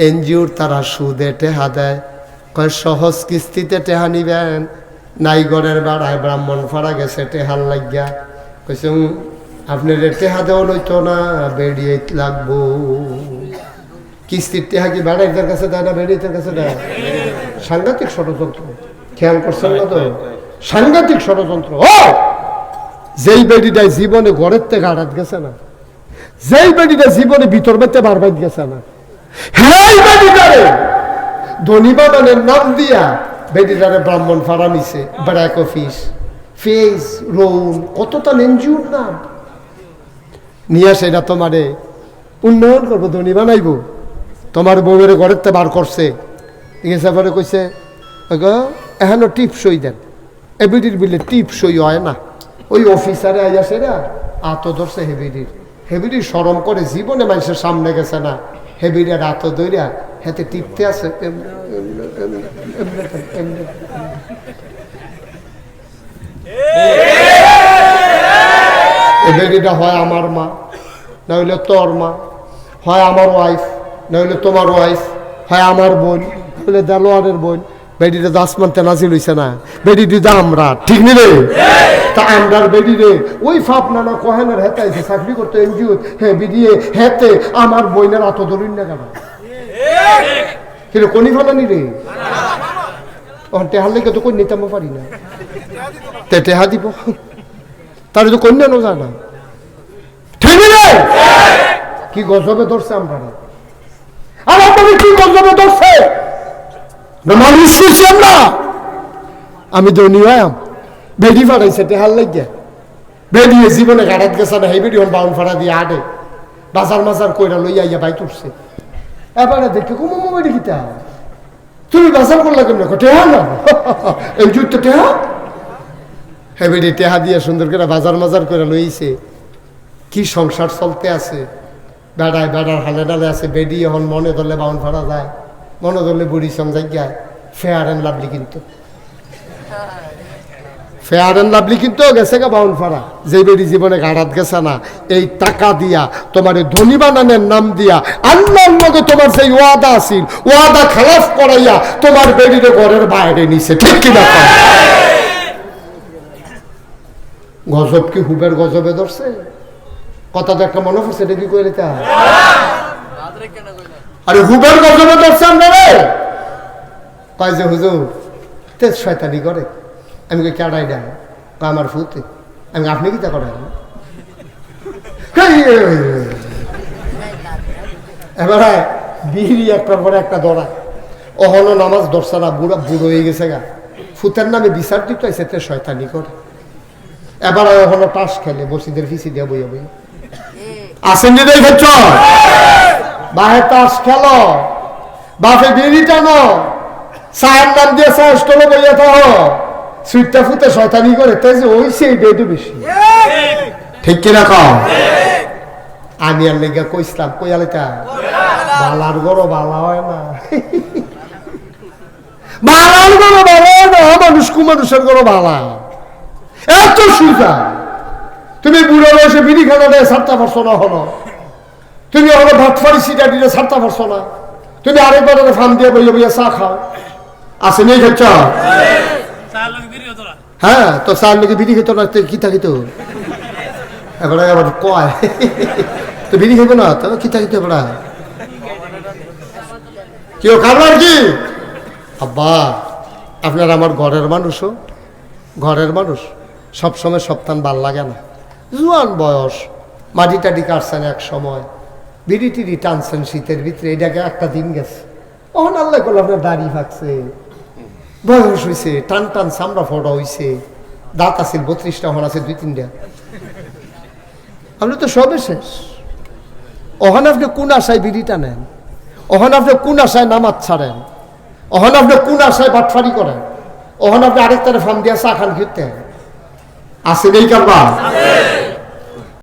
এনজিওর তারা সুদে টেহা দেয়, কয় সহজ কিস্তিতে টেহা নিবেন, নাইগড়ের বেড়ায় ব্রাহ্মণ ফাড়া গেছে টেহার লাগিয়া, কইছে আপনার টেহা দেওয়া লইতো না, বেরিয়ে লাগবো। কিস্তির টেহা কি বেড়াইদের কাছে দেয় না বেরিয়েদের কাছে দেয়? সাংঘাতিক ষড়যন্ত্র, খেয়াল করছেন না তো? সাংঘাতিক ষড়যন্ত্র। ও যেই বেডিটাই জীবনে ঘরের থেকে আড়াত গেছে না, যেই বেডিটা জীবনে ভিতর বেতে বারবার গেছে না, হ্যাঁ বেডিটারে ধনী বানানের নাম দিয়া বেডিটারে ব্রাহ্মণ ফাড়া নিছে, ব্র্যাক অফিস, ফেস, রোন, কতটা এনজিওর নাম নিয়ে সেটা তোমারে উন্নয়ন করবো, ধনী বানাইবো। তোমার বউয়ের ঘরের থেকে বার করছে, ঠিক আছে, পরে কইছে এখনো টিপসই দেন, এবিডির বিলে টিপসই হয় না। ওই অফিসারে আইয়া সেরা আত ধরছে হেবিডির, হেবিডির শরম করে জীবনে মানুষের সামনে গেছে না, হেবিডির আত ধরিয়া হেতে টিপতে আছে। বেডিটা হয় আমার মা, নইলে তোর মা, হয় আমার ওয়াইফ, নইলে তোমার ওয়াইফ, হয় আমার বোন, নইলে দেলোয়ারের বোন। বেডিটা তো আসমানতে নাজিল হইছে না, বেডিটি তো আমরা, ঠিক নিলে তা আমরার বেডি রে ওই ফাপ নানা কহেনের হেতে আইছে চাকরি করতে এনজিও, হ্যাঁ বিডিয়ে হেতে আমার বইনের আত ধরুন না কেন? কিন্তু কোনি ফালানি রে টেহার লেগে তো কই নিতাম পারি না, তে টেহা দিব তার তো কন্যানো যায় না, ঠিক রে? কি গজবে ধরছে আমরা, আর আপনাকে কি গজবে ধরছে? মানুষ করছি আমরা, আমি ধনী হয়াম, বেডি ফাড়াইছে টেহার লাগিয়া, বেডিয়ে জীবনে গাড়াত গেছে না, এই বেডি বাউন ফাড়া দিয়ে আডে বাজার মাজার কইরা লইয়া ইয়া বাই তুলছে। এবারে দেখে কুমো বেডি কিতা তুমি বাজার করলা কেমন? টেহা না এই যুদ্ধ টেহা, হ্যাঁ বেডি টেহা দিয়ে সুন্দর করে বাজার মাজার করে লইছে। কি সংসার চলতে আছে, বেড়ায় বেড়ার হালে ডালে আছে, বেডি এখন মনে ধরলে বাউন ফাড়া যায়, মনে ধরলে বুড়ি সঙ্গে যায়। ফেয়ার অ্যান্ড লাভলি কিন্তু, ফেয়ার অ্যান্ড লাভলি কিন্তু গেছে গা বাউন ফাড়া, যে বেডি জীবনে গাড়াত গেছে না, এই টাকা দিয়া তোমার ধনী বানানের নাম দিয়া আল্লাহর লগে তোমার সেই ওয়াদা আছিল, ওয়াদা খেলাফ করাইয়া তোমার বেডিরে ঘরের বাইরে নিছে, ঠিক কিনা? গজব কি হুবের গজবে ধরছে? কথা তো একটা মনে পড়ছে, এটা কি করে তা? আরে হুবের গজবে ধরছে আমরা রে, কয় যে হুজুর তে শয়তানি করে। আমি কই কেডাই দেয়? আমার ফুতে। আমি আপনি কি তা করেন? এবারে বিড়ি একটার পরে একটা দৌড়া, অহনো নামাজ ধরছে না, বুড়া বুড়ো হয়ে গেছে গা, ফুতের নামে বিচার দিতে হয়েছে, তে শয়তানি করে। এবার এখনো টাস খেলে মসজিদের ফিসি দিয়ে বইয়া বই আসেন নি দেখেছ, বাহে তাস খেলো, বাপে বিড়ি টানো, চায়ের নাম দিয়ে চা স্টলে বইয়া থাকো, সুইটটা ফুতে শয়তানি করে, তাই যে ওই সেই বেডু বেশি, ঠিক কিনা কও? আমি আর লেগে কইসলাম, কই আলিতা বালার গরো বালা হয় না, বালার গরো বালা হয় না, মানুষ কুমানুষের গরো বালা, এত সুজা। তুমি বুড়ো বয়সে বিড়ি খানা দেয় ছাড়তে পারছো না, হলো তুমি হলো ভাত ফাড়ি সিটা দিলে ছাড়তে পারছো না, তুমি আরেকবার ফান দিয়ে বইয়া বইয়া চা খাও, আসে নেই খেচ্ছ? হ্যাঁ, তো চার লোকে বিড়ি খেত না, কি থাকিত? এবারে আবার কয় তো বিড়ি খেব না, তো কি থাকিত? এবার কেউ খাবার কি? আব্বা আপনার আমার ঘরের মানুষও, ঘরের মানুষ সবসময় সপ্তাহ ভাল লাগে না, জোয়ান বয়স, মাটি টাটি কাটছেন এক সময়, বিড়ি টিড়ি টানছেন শীতের ভিতরে, এটাকে একটা দিন গেছে, ওখানে আল্লাহ করলে আপনার দাড়ি ভাগছে, বয়স হয়েছে, টান টান চামড়া ফোটা হয়েছে, দাঁত আছে 32টা, ওখানে আছে 2-3টা, আপনি তো সবে শেষ। ওখানে আপনি কোন আশায় বিড়ি টানেন, ওখানে আপনি কোন আশায় নামাজ ছাড়েন, ওখানে আপনি কোন আশায় বাটফারি করেন, ওখানে আপনি আরেকটারে ফার্ম দিয়া চা খান খেতে আসেন, এই কারবার